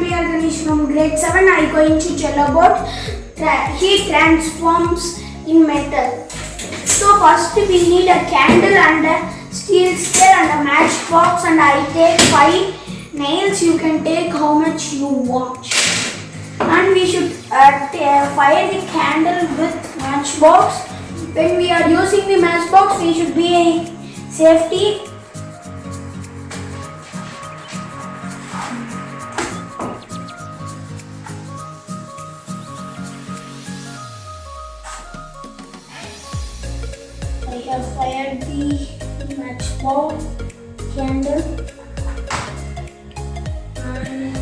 Avinashi from grade 7. I am going to tell about heat transforms in metal. So first we need a candle and a steel stir and a matchbox, and I take 5 nails. You can take how much you want. And we should fire the candle with matchbox. When we are using the matchbox, we should be safety. I have fired the matchbox candle, and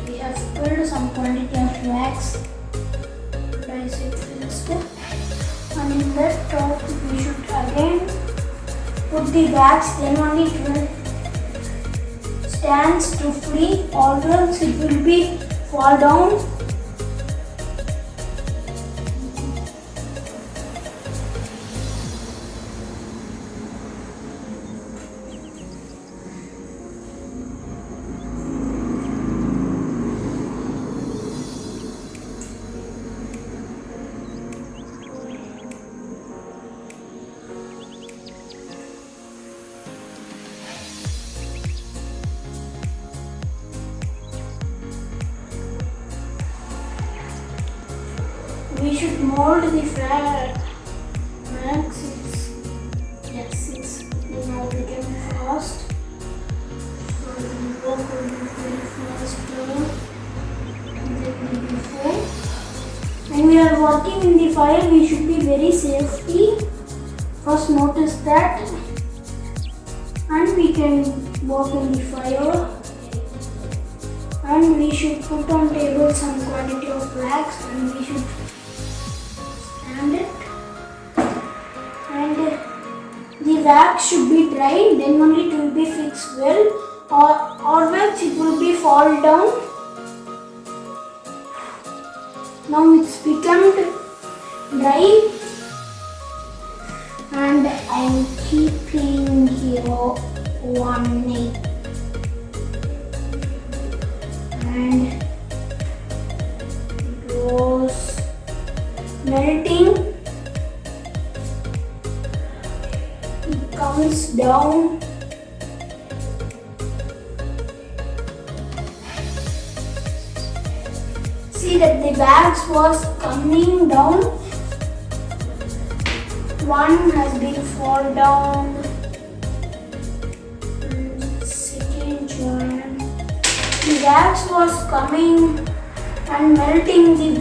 we have filled some quantity of wax. Place it first, and in that top we should again put the wax. Then only it will stands to free, or else it will be fall down. We should mold the wax. It's now become fast. So we work very fast than before. When we are working in the fire, we should be very safety. First notice that, and we can work in the fire. And we should put on table some quantity of wax, and we should stand it, and the wax should be dry, then only it will be fixed well, or else it will be fall down. Now it's become dry, and I am keeping here 1 nail, and it was melting. It comes down. See that the wax was coming down. One has been fall down. And second one. The wax was coming and melting the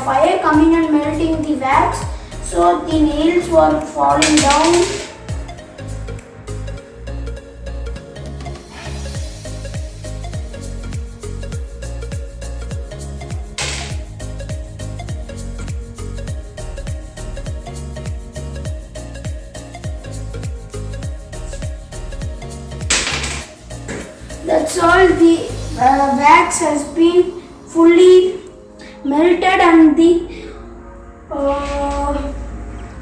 fire coming and melting the wax, so the nails were falling down. That's all. The wax has been fully melted, and the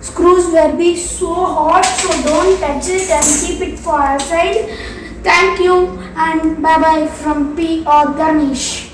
screws will be so hot, so don't touch it and keep it for outside. Thank you, and bye bye from P or Ganesh.